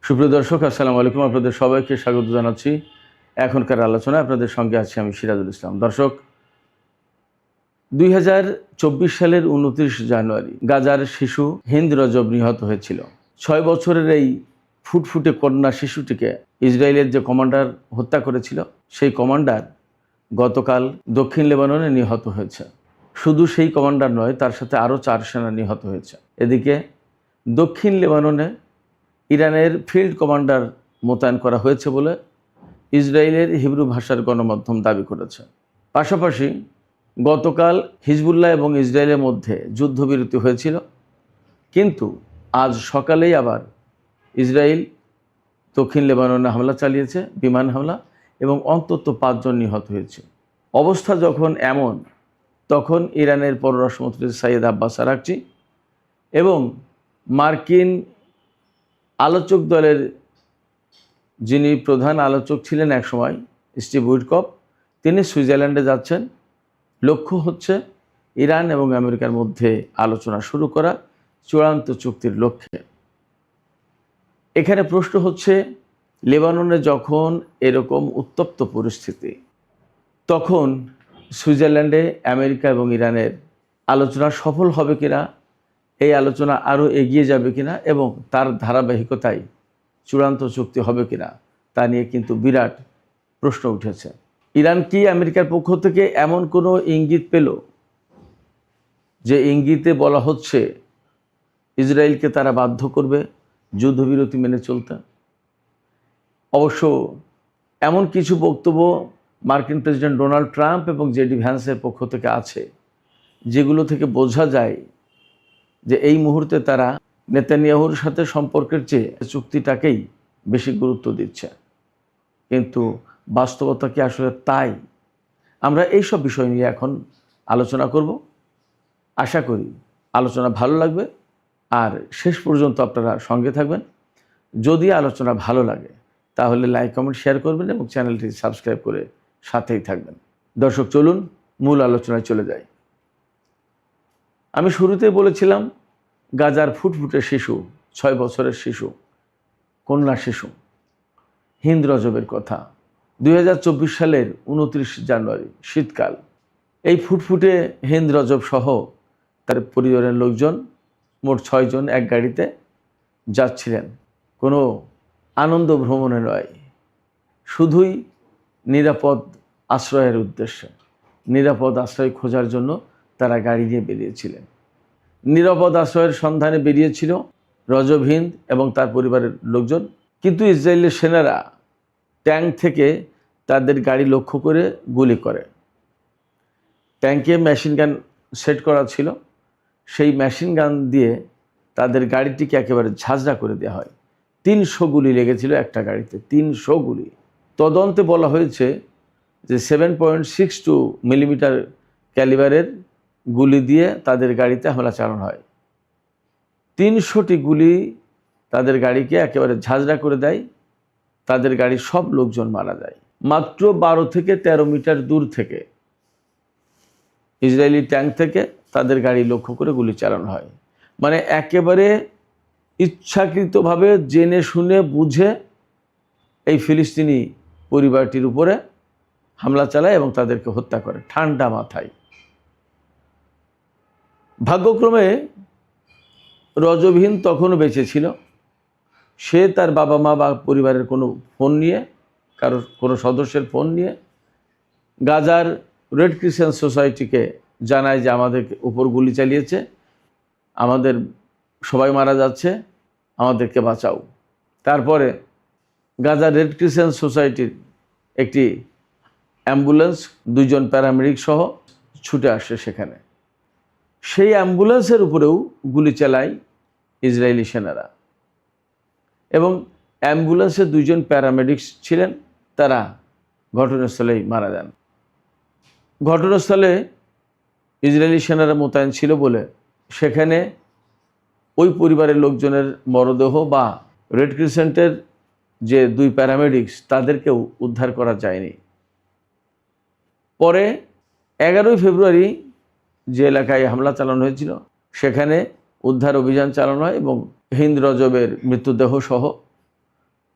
সুপ্রিয় দর্শক, আসসালামু আলাইকুম। আপনাদের সবাইকে স্বাগত জানাচ্ছি এখনকার আলোচনায়। আপনাদের সঙ্গে আছি আমি সিরাজুল ইসলাম। দর্শক, 2024 সালের 29 জানুয়ারি গাজার শিশু হিন্দ রজব নিহত হয়েছিল। 6 বছরের এই ফুটফুটে কন্যা শিশুটিকে ইসরায়েলের যে কমান্ডার হত্যা করেছিল, সেই কমান্ডার গতকাল দক্ষিণ লেবাননে নিহত হয়েছে। শুধু সেই কমান্ডার নয়, তার সাথে আরও 4 সেনা নিহত হয়েছে। এদিকে দক্ষিণ লেবাননে ইরানের ফিল্ড কমান্ডার মোতায়েন করা হয়েছে বলে ইসরায়েলের হিব্রু ভাষার গণমাধ্যম দাবি করেছে। পাশাপাশি গতকাল হিজবুল্লাহ এবং ইসরায়েলের মধ্যে যুদ্ধবিরতি হয়েছিল, কিন্তু আজ সকালেই আবার ইসরায়েল দক্ষিণ লেবাননে হামলা চালিয়েছে, বিমান হামলা, এবং অন্তত 5 জন নিহত হয়েছে। অবস্থা যখন এমন, তখন ইরানের পররাষ্ট্রমন্ত্রী সাইয়েদ আব্বাস আরাকচি এবং মার্কিন আলোচক দলের যিনি প্রধান আলোচক ছিলেন একসময়, স্টিভ উইটকফ, তিনি সুইজারল্যান্ডে যাচ্ছেন। লক্ষ্য হচ্ছে ইরান এবং আমেরিকার মধ্যে আলোচনা শুরু করা চূড়ান্ত চুক্তির লক্ষ্যে। এখানে প্রশ্ন হচ্ছে, লেবাননে যখন এরকম উত্তপ্ত পরিস্থিতি, তখন সুইজারল্যান্ডে আমেরিকা এবং ইরানের আলোচনা সফল হবে কিনা, এই আলোচনা আরও এগিয়ে যাবে কিনা এবং তার ধারাবাহিকতায় চূড়ান্ত চুক্তি হবে কিনা, তা নিয়ে কিন্তু বিরাট প্রশ্ন উঠেছে। ইরান কি আমেরিকার পক্ষ থেকে এমন কোনো ইঙ্গিত পেল, যে ইঙ্গিতে বলা হচ্ছে ইসরায়েলকে তারা বাধ্য করবে যুদ্ধবিরতি মেনে চলতে? অবশ্য এমন কিছু বক্তব্য মার্কিন প্রেসিডেন্ট ডোনাল্ড ট্রাম্প এবং জেডি ভ্যান্সের পক্ষ থেকে আছে, যেগুলো থেকে বোঝা যায় যে এই মুহূর্তে তারা নেতানিয়াহুর সাথে সম্পর্কের চেয়ে চুক্তিটাকেই বেশি গুরুত্ব দিচ্ছে। কিন্তু বাস্তবতা কি আসলে তাই? আমরা এই সব বিষয় নিয়ে এখন আলোচনা করব। আশা করি আলোচনা ভালো লাগবে, আর শেষ পর্যন্ত আপনারা সঙ্গে থাকবেন। যদি আলোচনা ভালো লাগে তাহলে লাইক, কমেন্ট, শেয়ার করবেন এবং চ্যানেলটি সাবস্ক্রাইব করে সাথেই থাকবেন। দর্শক, চলুন মূল আলোচনায় চলে যাই। আমি শুরুতেই বলেছিলাম, গাজার ফুটফুটে শিশু, 6 বছরের শিশু, কন্যা শিশু হিন্দ রজবের কথা। 2024 সালের 29 জানুয়ারি, শীতকাল। এই ফুটফুটে হিন্দ রজব সহ তার পরিবারের লোকজন, মোট 6 জন এক গাড়িতে যাচ্ছিলেন কোনো আনন্দ ভ্রমণে নয়, শুধুই নিরাপদ আশ্রয়ের উদ্দেশ্যে। নিরাপদ আশ্রয় খোঁজার জন্য তারা গাড়ি নিয়ে বেরিয়েছিলেন। নিরাপদ আশ্রয়ের সন্ধানে বেরিয়েছিল রজব হিন্দ এবং তার পরিবারের লোকজন, কিন্তু ইসরায়েলের সেনারা ট্যাঙ্ক থেকে তাদের গাড়ি লক্ষ্য করে গুলি করে। ট্যাঙ্কে মেশিন গান সেট করা ছিল, সেই মেশিন গান দিয়ে তাদের গাড়িটিকে একেবারে ঝাঁঝরা করে দেওয়া হয়। 300 গুলি লেগেছিল একটা গাড়িতে, 300 গুলি। তদন্তে বলা হয়েছে যে 7.62 মিলিমিটার ক্যালিবারের গুলি দিয়ে তাদের গাড়িতে হামলা চালানো হয়। 300টি গুলি তাদের গাড়িকে একেবারে ঝাঁঝরা করে দেয়, তাদের গাড়ির সব লোকজন মারা যায়। মাত্র 12 থেকে 13 মিটার দূর থেকে ইসরায়েলি ট্যাঙ্ক থেকে তাদের গাড়ি লক্ষ্য করে গুলি চালানো হয়। মানে একেবারে ইচ্ছাকৃতভাবে জেনে শুনে বুঝে এই ফিলিস্তিনি পরিবারটির উপরে হামলা চালায় এবং তাদেরকে হত্যা করে ঠান্ডা মাথায়। ভাগ্যক্রমে রজবহীন তখনও বেঁচে ছিল। সে তার বাবা মা বা পরিবারের কোনো ফোন নিয়ে, কারোর কোনো সদস্যের ফোন নিয়ে গাজার রেড ক্রিসেন্ট সোসাইটিকে জানায় যে আমাদের উপর গুলি চালিয়েছে, আমাদের সবাই মারা যাচ্ছে, আমাদেরকে বাঁচাও। তারপরে গাজার রেড ক্রিসেন্ট সোসাইটির একটি অ্যাম্বুলেন্স, 2 জন প্যারামেডিক সহ ছুটে আসে সেখানে। সেই অ্যাম্বুলেন্সের উপরেও গুলি চালায় ইসরায়েলি সেনারা, এবং অ্যাম্বুলেন্সে 2 জন প্যারামেডিক্স ছিলেন, তারা ঘটনাস্থলেই মারা যান। ঘটনাস্থলে ইসরায়েলি সেনারা মোতায়েন ছিল বলে সেখানে ওই পরিবারের লোকজনের মরদেহ বা রেড ক্রিসেন্টের যে 2 প্যারামেডিক্স, তাদেরকেও উদ্ধার করা যায়নি। পরে 11 ফেব্রুয়ারি যে এলাকায় হামলা চালানো হয়েছিল সেখানে উদ্ধার অভিযান চালানো হয় এবং হিন্দ রজবের মৃতদেহ সহ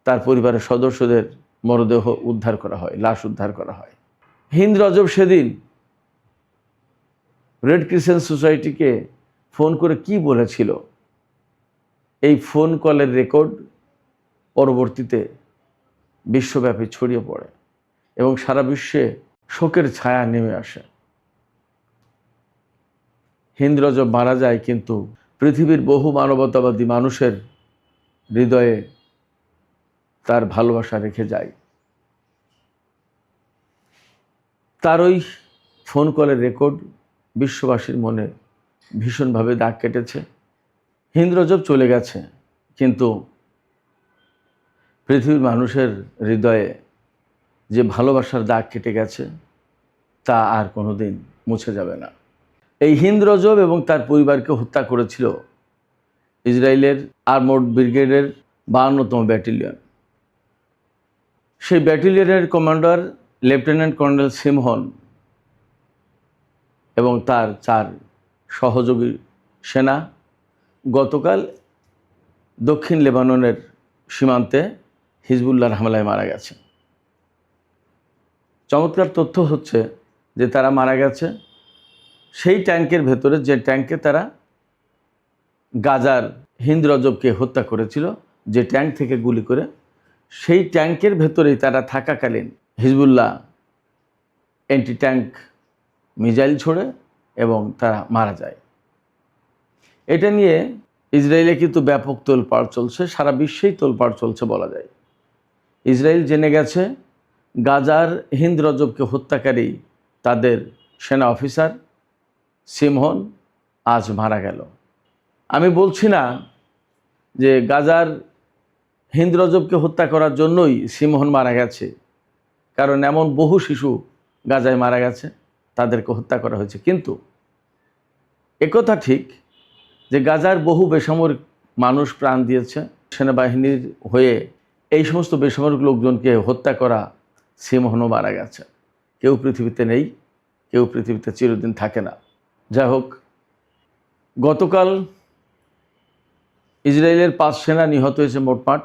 তার পরিবারের সদস্যদের মরদেহ উদ্ধার করা হয়, লাশ উদ্ধার করা হয়। হিন্দ রজব সেদিন রেড ক্রিসেন্ট সোসাইটিকে ফোন করে কি বলেছিল, এই ফোন কলের রেকর্ড পরবর্তীতে বিশ্বব্যাপী ছড়িয়ে পড়ে এবং সারা বিশ্বে শোকের ছায়া নেমে আসে। হিন্দ রজব মারা যায়, কিন্তু পৃথিবীর বহু মানবতাবাদী মানুষের হৃদয়ে তার ভালোবাসা রেখে যায়। তার ওই ফোন কলের রেকর্ড বিশ্ববাসীর মনে ভীষণভাবে দাগ কেটেছে। হিন্দ রজব চলে গেছে, কিন্তু পৃথিবীর মানুষের হৃদয়ে যে ভালোবাসার দাগ কেটে গেছে তা আর কোনোদিন মুছে যাবে না। এই হিন্দ রজব এবং তার পরিবারকে হত্যা করেছিল ইসরায়েলের আর্মড ব্রিগেডের 52তম ব্যাটালিয়ন। সেই ব্যাটালিয়নের কমান্ডার লেফটেন্যান্ট কর্নেল সিমহন এবং তার 4 সহযোগী সেনা গতকাল দক্ষিণ লেবাননের সীমান্তে হিজবুল্লাহর হামলায় মারা গেছে। চমৎকার তথ্য হচ্ছে যে তারা মারা গেছে সেই ট্যাঙ্কের ভেতরে, যে ট্যাঙ্কে তারা গাজার হিন্দ রজবকে হত্যা করেছিল, যে ট্যাঙ্ক থেকে গুলি করে, সেই ট্যাঙ্কের ভেতরেই তারা থাকাকালীন হিজবুল্লাহ অ্যান্টি ট্যাঙ্ক মিসাইল ছোড়ে এবং তারা মারা যায়। এটা নিয়ে ইসরায়েলে কিন্তু ব্যাপক তোলপাড় চলছে, সারা বিশ্বেই তোলপাড় চলছে বলা যায়। ইসরায়েল জেনে গেছে গাজার হিন্দ রজবকে হত্যাকারী তাদের সেনা অফিসার সিমহন আজ মারা গেল। আমি বলছি না যে গাজার হিন্দ রজবকে হত্যা করার জন্যই সিমহন মারা গেছে, কারণ এমন বহু শিশু গাজায় মারা গেছে, তাদেরকে হত্যা করা হয়েছে। কিন্তু একথা ঠিক যে গাজার বহু বেসামরিক মানুষ প্রাণ দিয়েছে সেনাবাহিনীর হয়ে, এই সমস্ত বেসামরিক লোকজনকে হত্যা করা সিমহনও মারা গেছে। কেউ পৃথিবীতে নেই, কেউ পৃথিবীতে চিরদিন থাকে না। যাই হোক, গতকাল ইসরায়েলের 5 সেনা নিহত হয়েছে মোটমাট,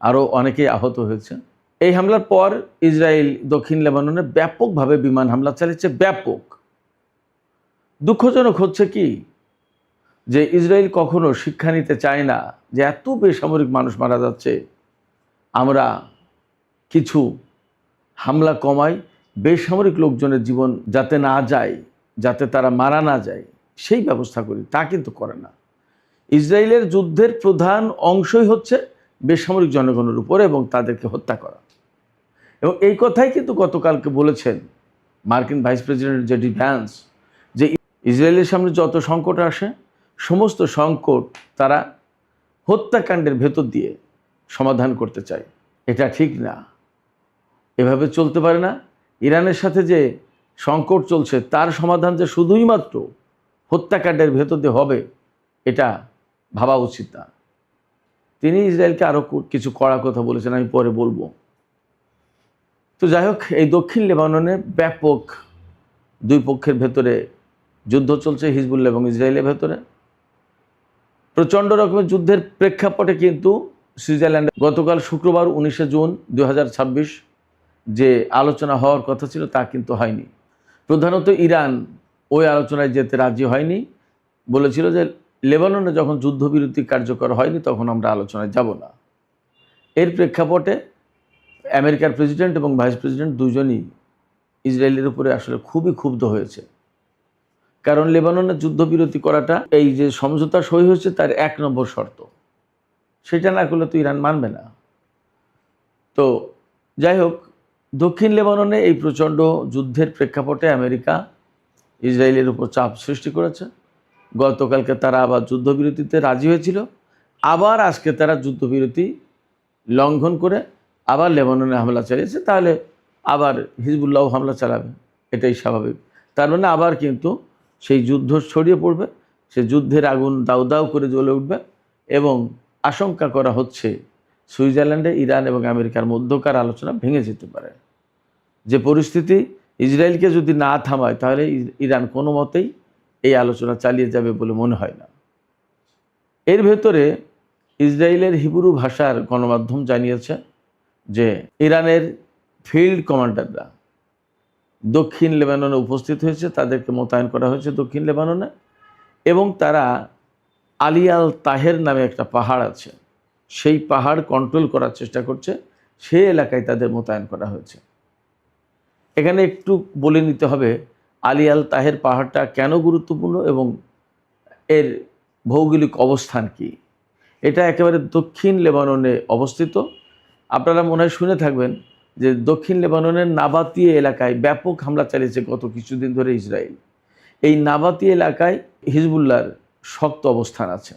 আরও অনেকেই আহত হয়েছে। এই হামলার পর ইসরায়েল দক্ষিণ লেবাননে ব্যাপকভাবে বিমান হামলা চালিয়েছে। ব্যাপক। দুঃখজনক হচ্ছে কি যে ইসরায়েল কখনো শিক্ষা নিতে চায় না যে এত বেসামরিক মানুষ মারা যাচ্ছে, আমরা কিছু হামলা কমাই, বেসামরিক লোকজনের জীবন যাতে না যায়, যাতে তারা মারা না যায় সেই ব্যবস্থা করি। তা কিন্তু করে না। ইসরায়েলের যুদ্ধের প্রধান অংশই হচ্ছে বেসামরিক জনগণের উপর এবং তাদেরকে হত্যা করা। এবং এই কথাই কিন্তু গতকালকে বলেছেন মার্কিন ভাইস প্রেসিডেন্ট জেডি ভ্যান্স, যে ইসরায়েলের সামনে যত সংকট আসে সমস্ত সংকট তারা হত্যাকাণ্ডের ভেতর দিয়ে সমাধান করতে চায়। এটা ঠিক না, এভাবে চলতে পারে না। ইরানের সাথে যে সংকট চলছে তার সমাধান যে শুধুই মাত্র হত্যাকাণ্ডের ভেতর দিয়ে হবে, এটা ভাবা উচিত না। তিনি ইসরায়েলকে আরও কিছু কড়া কথা বলেছেন, আমি পরে বলবো। তো যাই হোক, এই দক্ষিণ লেবাননে ব্যাপক দুই পক্ষের ভেতরে যুদ্ধ চলছে, হিজবুল্লাহ এবং ইসরায়েলের ভেতরে। প্রচণ্ড রকমের যুদ্ধের প্রেক্ষাপটে কিন্তু সুইজারল্যান্ডে গতকাল শুক্রবার 19 জুন 2026 যে আলোচনা হওয়ার কথা ছিল তা কিন্তু হয়নি। প্রধানত ইরান ওই আলোচনায় যেতে রাজি হয়নি, বলেছিল যে লেবাননে যখন যুদ্ধবিরতি কার্যকর হয়নি তখন আমরা আলোচনায় যাব না। এর প্রেক্ষাপটে আমেরিকার প্রেসিডেন্ট এবং ভাইস প্রেসিডেন্ট দুজনই ইসরায়েলের উপরে আসলে খুবই ক্ষুব্ধ হয়েছে। কারণ লেবাননের যুদ্ধবিরতি করাটা, এই যে সমঝোতা সই হয়েছে তার 1 নম্বর শর্ত, সেটা না করলে তো ইরান মানবে না। তো যাই হোক, দক্ষিণ লেবাননে এই প্রচণ্ড যুদ্ধের প্রেক্ষাপটে আমেরিকা ইসরায়েলের উপর চাপ সৃষ্টি করেছে। গতকালকে তারা আবার যুদ্ধবিরতিতে রাজি হয়েছিল, আবার আজকে তারা যুদ্ধবিরতি লঙ্ঘন করে আবার লেবাননে হামলা চালিয়েছে। তাহলে আবার হিজবুল্লাহ হামলা চালাবে, এটাই স্বাভাবিক। তার মানে আবার কিন্তু সেই যুদ্ধ ছড়িয়ে পড়বে, সে যুদ্ধের আগুন দাউ দাউ করে জ্বলে উঠবে এবং আশঙ্কা করা হচ্ছে সুইজারল্যান্ডে ইরান এবং আমেরিকার মধ্যকার আলোচনা ভেঙে যেতে পারে। যে পরিস্থিতি, ইসরায়েলকে যদি না থামায় তাহলে ইরান কোনো মতেই এই আলোচনা চালিয়ে যাবে বলে মনে হয় না। এর ভেতরে ইসরায়েলের হিব্রু ভাষার গণমাধ্যম জানিয়েছে যে ইরানের ফিল্ড কমান্ডাররা দক্ষিণ লেবাননে উপস্থিত হয়েছে, তাদেরকে মোতায়েন করা হয়েছে দক্ষিণ লেবাননে, এবং তারা আলী আল তাহের নামে একটা পাহাড় আছে, সেই পাহাড় কন্ট্রোল করার চেষ্টা করছে, সেই এলাকায় তাদের মোতায়েন করা হয়েছে। এখানে একটু বলে নিতে হবে আলী আল তাহের পাহাড়টা কেন গুরুত্বপূর্ণ এবং এর ভৌগোলিক অবস্থান কি। এটা একেবারে দক্ষিণ লেবাননে অবস্থিত। আপনারা মনে হয় শুনে থাকবেন যে দক্ষিণ লেবাননের নাবাতিয়া এলাকায় ব্যাপক হামলা চালিয়েছে গত কিছুদিন ধরে ইসরায়েল। এই নাবাতিয়া এলাকায় হিজবুল্লাহর শক্ত অবস্থান আছে।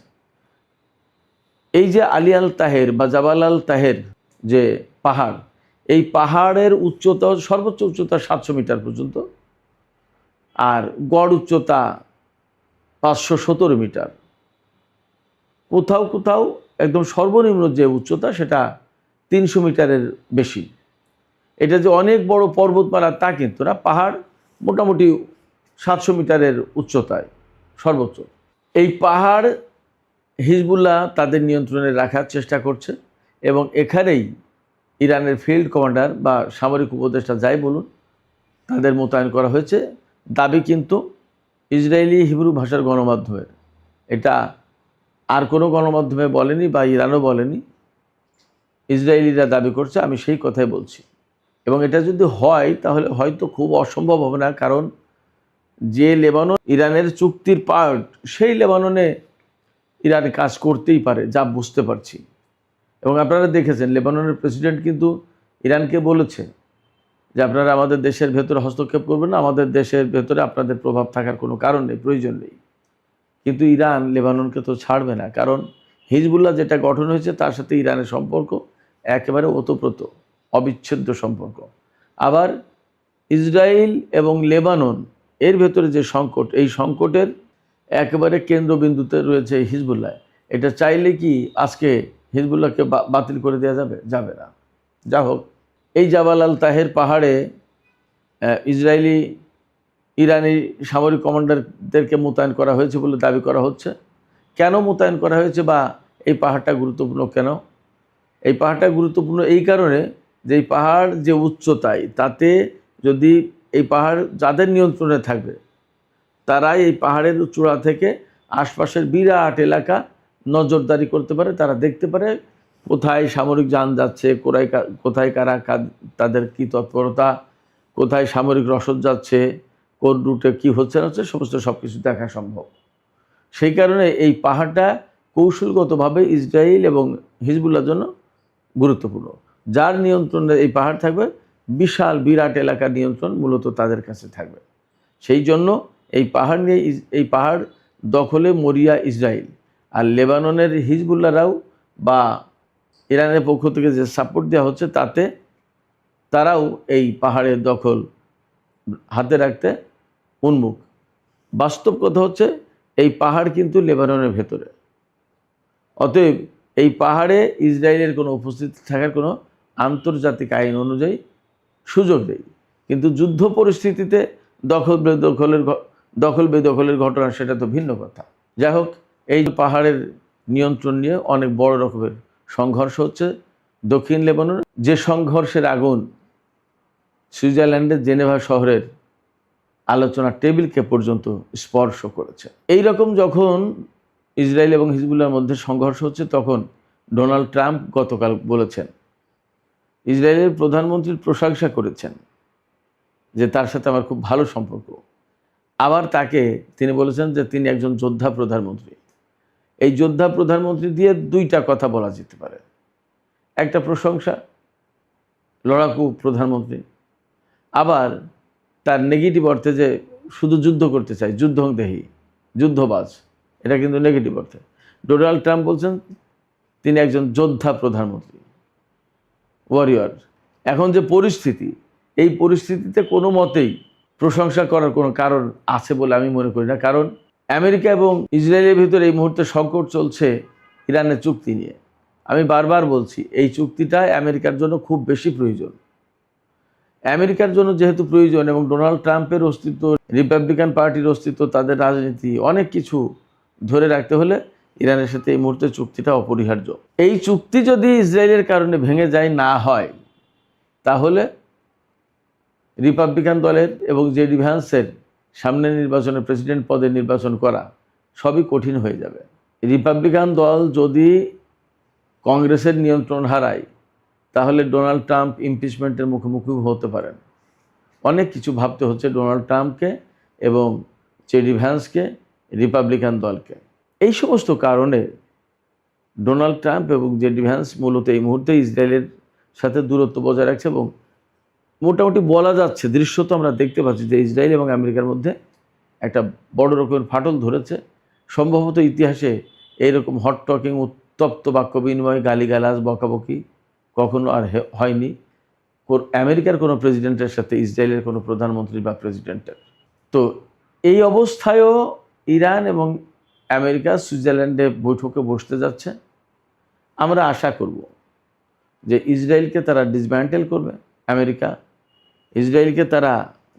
এই যে আলী আল তাহের বা জাবাল আল তাহের যে পাহাড়, এই পাহাড়ের উচ্চতা সর্বোচ্চ উচ্চতা 700 মিটার পর্যন্ত, আর গড় উচ্চতা 517 মিটার। কোথাও কোথাও একদম সর্বনিম্ন যে উচ্চতা সেটা 300 মিটারের বেশি। এটা যে অনেক বড় পর্বতমালা তা কিন্তু না, পাহাড় মোটামুটি 700 মিটারের উচ্চতায় সর্বোচ্চ। এই পাহাড় হিজবুল্লাহ তাদের নিয়ন্ত্রণে রাখার চেষ্টা করছে, এবং এখানেই ইরানের ফিল্ড কমান্ডার বা সামরিক উপদেষ্টা যাই বলুন, তাদের মোতায়েন করা হয়েছে। দাবি কিন্তু ইসরায়েলি হিব্রু ভাষার গণমাধ্যমের, এটা আর কোনো গণমাধ্যমে বলেনি বা ইরানও বলেনি, ইসরায়েলিরা দাবি করছে, আমি সেই কথাই বলছি। এবং এটা যদি হয় তাহলে হয়তো খুব অসম্ভব হবে না, কারণ যে লেবানন ইরানের চুক্তির পার্ট, সেই লেবাননে ইরান কাজ করতেই পারে, যা বুঝতে পারছি। এবং আপনারা দেখেছেন লেবাননের প্রেসিডেন্ট কিন্তু ইরানকে বলেছে যে আপনারা আমাদের দেশের ভেতরে হস্তক্ষেপ করবেন না, আমাদের দেশের ভেতরে আপনাদের প্রভাব থাকার কোনো কারণ নেই, প্রয়োজন নেই। কিন্তু ইরান লেবাননকে তো ছাড়বে না, কারণ হিজবুল্লাহ যেটা গঠন হয়েছে তার সাথে ইরানের সম্পর্ক একেবারে ওতপ্রোত, অবিচ্ছেদ্য সম্পর্ক। আবার ইসরায়েল এবং লেবানন এর ভেতরে যে সংকট, এই সংকটের একেবারে কেন্দ্রবিন্দুতে রয়েছে হিজবুল্লাহ। এটা চাইলে কি আজকে হিজবুল্লাহকে বাতিল করে দেওয়া যাবে? যাবে না। যা হোক, এই জাবাল আল তাহের পাহাড়ে ইরানি সামরিক কমান্ডারদেরকে মোতায়েন করা হয়েছে বলে দাবি করা হচ্ছে। কেন মোতায়েন করা হয়েছে বা এই পাহাড়টা গুরুত্বপূর্ণ কেন? এই পাহাড়টা গুরুত্বপূর্ণ এই কারণে যে এই পাহাড় যে উচ্চতায়, তাতে যদি এই পাহাড় যাদের নিয়ন্ত্রণে থাকবে, তারাই এই পাহাড়ের চূড়া থেকে আশপাশের বিরাট এলাকা নজরদারি করতে পারে। তারা দেখতে পারে কোথায় সামরিক যান যাচ্ছে, কোথায় কারা তাদের কী তৎপরতা, কোথায় সামরিক রসদ যাচ্ছে, কোন রুটে কী হচ্ছে না হচ্ছে, সমস্ত সব কিছু দেখা সম্ভব। সেই কারণে এই পাহাড়টা কৌশলগতভাবে ইসরায়েল এবং হিজবুল্লাহর জন্য গুরুত্বপূর্ণ। যার নিয়ন্ত্রণে এই পাহাড় থাকবে, বিশাল বিরাট এলাকার নিয়ন্ত্রণ মূলত তাদের কাছে থাকবে। সেই জন্য এই পাহাড় নিয়ে এই পাহাড় দখলে মরিয়া ইসরায়েল। আর লেবাননের হিজবুল্লাহরাও বা ইরানের পক্ষ থেকে যে সাপোর্ট দেওয়া হচ্ছে, তাতে তারাও এই পাহাড়ের দখল হাতে রাখতে উন্মুখ। বাস্তব কথা হচ্ছে এই পাহাড় কিন্তু লেবাননের ভেতরে, অতএব এই পাহাড়ে ইসরায়েলের কোনো উপস্থিতি থাকার কোনো আন্তর্জাতিক আইন অনুযায়ী সুযোগ নেই। কিন্তু যুদ্ধ পরিস্থিতিতে দখল বেদখলের ঘটনা সেটা তো ভিন্ন কথা। যাই হোক, এই পাহাড়ের নিয়ন্ত্রণ নিয়ে অনেক বড় রকমের সংঘর্ষ হচ্ছে দক্ষিণ লেবাননে, যে সংঘর্ষের আগুন সুইজারল্যান্ডের জেনেভা শহরের আলোচনা টেবিলকে পর্যন্ত স্পর্শ করেছে। এই রকম যখন ইসরায়েল এবং হিজবুল্লাহর মধ্যে সংঘর্ষ হচ্ছে, তখন ডোনাল্ড ট্রাম্প গতকাল বলেছেন, ইসরায়েলের প্রধানমন্ত্রীর প্রশংসা করেছেন যে তার সাথে আমার খুব ভালো সম্পর্ক। আবার তিনি বলেছেন যে তিনি একজন যোদ্ধা প্রধানমন্ত্রী। এই যোদ্ধা প্রধানমন্ত্রী দিয়ে দুইটা কথা বলা যেতে পারে, একটা প্রশংসা, লড়াকু প্রধানমন্ত্রী, আবার তার নেগেটিভ অর্থে যে শুধু যুদ্ধ করতে চায়, যুদ্ধংদেহী, যুদ্ধবাজ, এটা কিন্তু নেগেটিভ অর্থে। ডোনাল্ড ট্রাম্প বলছেন তিনি একজন যোদ্ধা প্রধানমন্ত্রী, ওয়ারিয়র। এখন যে পরিস্থিতি, এই পরিস্থিতিতে কোনো মতেই প্রশংসা করার কোনো কারণ আছে বলে আমি মনে করি না। কারণ আমেরিকা এবং ইসরায়েলের ভিতরে এই মুহূর্তে সংকট চলছে ইরানের চুক্তি নিয়ে। আমি বারবার বলছি, এই চুক্তিটা আমেরিকার জন্য খুব বেশি প্রয়োজন। আমেরিকার জন্য যেহেতু প্রয়োজন, এবং ডোনাল্ড ট্রাম্পের অস্তিত্ব, রিপাবলিকান পার্টির অস্তিত্ব, তাদের রাজনীতি, অনেক কিছু ধরে রাখতে হলে ইরানের সাথে এই মুহূর্তে চুক্তিটা অপরিহার্য। এই চুক্তি যদি ইসরায়েলের কারণে ভেঙে যায়, না হয়, তাহলে রিপাবলিকান দলের এবং জেডি ভ্যান্সের সামনের নির্বাচনে প্রেসিডেন্ট পদে নির্বাচন করা সবই কঠিন হয়ে যাবে। রিপাবলিকান দল যদি কংগ্রেসের নিয়ন্ত্রণ হারায় তাহলে ডোনাল্ড ট্রাম্প ইমপিচমেন্টের মুখোমুখি হতে পারেন। অনেক কিছু ভাবতে হচ্ছে ডোনাল্ড ট্রাম্পকে এবং জেডি ভ্যান্সকে, রিপাবলিকান দলকে। এই সমস্ত কারণে ডোনাল্ড ট্রাম্প এবং জেডি ভ্যান্স মূলত এই মুহূর্তে ইসরায়েলের সাথে দূরত্ব বজায় রাখছে এবং মোটামুটি বলা যাচ্ছে, দৃশ্যত আমরা দেখতে পাচ্ছি যে ইসরায়েল এবং আমেরিকার মধ্যে একটা বড় রকমের ফাটল ধরেছে। সম্ভবত ইতিহাসে এইরকম হট টকিং, উত্তপ্ত বাক্য বিনিময়, গালিগালাজ, বকাবকি কখনো আর হয়নি আমেরিকার কোনো প্রেসিডেন্টের সাথে ইসরায়েলের কোনো প্রধানমন্ত্রী বা প্রেসিডেন্টের। তো এই অবস্থায়ও ইরান এবং আমেরিকা সুইজারল্যান্ডে বৈঠকে বসতে যাচ্ছে। আমরা আশা করব যে ইসরায়েলকে তারা ডিসম্যান্টেল করবে, আমেরিকা ইসরায়েলকে তারা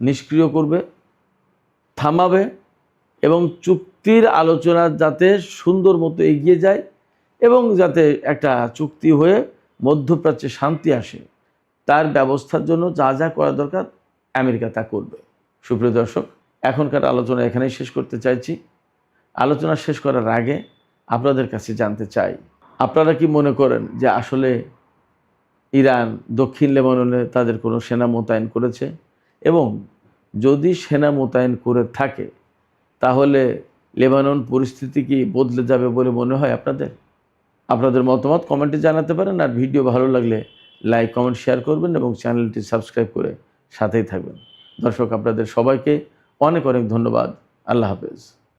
নিষ্ক্রিয় করবে, থামাবে এবং চুক্তির আলোচনা যাতে সুন্দর মতো এগিয়ে যায় এবং যাতে একটা চুক্তি হয়ে মধ্যপ্রাচ্যে শান্তি আসে, তার ব্যবস্থার জন্য যা যা করা দরকার আমেরিকা তা করবে। সুপ্রিয় দর্শক, এখনকার আলোচনা এখানেই শেষ করতে চাইছি। আলোচনা শেষ করার আগে আপনাদের কাছে জানতে চাই, আপনারা কি মনে করেন যে আসলে ইরান দক্ষিণ লেবাননে তাদের কোনো সেনা মোতায়েন করেছে? এবং যদি সেনা মোতায়েন করে থাকে তাহলে লেবানন পরিস্থিতি কি বদলে যাবে বলে মনে হয় আপনাদের? আপনাদের মতামত কমেন্টে জানাতে পারেন। আর ভিডিও ভালো লাগলে লাইক, কমেন্ট, শেয়ার করবেন এবং চ্যানেলটি সাবস্ক্রাইব করে সাথেই থাকবেন। দর্শক, আপনাদের সবাইকে অনেক অনেক ধন্যবাদ। আল্লাহ হাফেজ।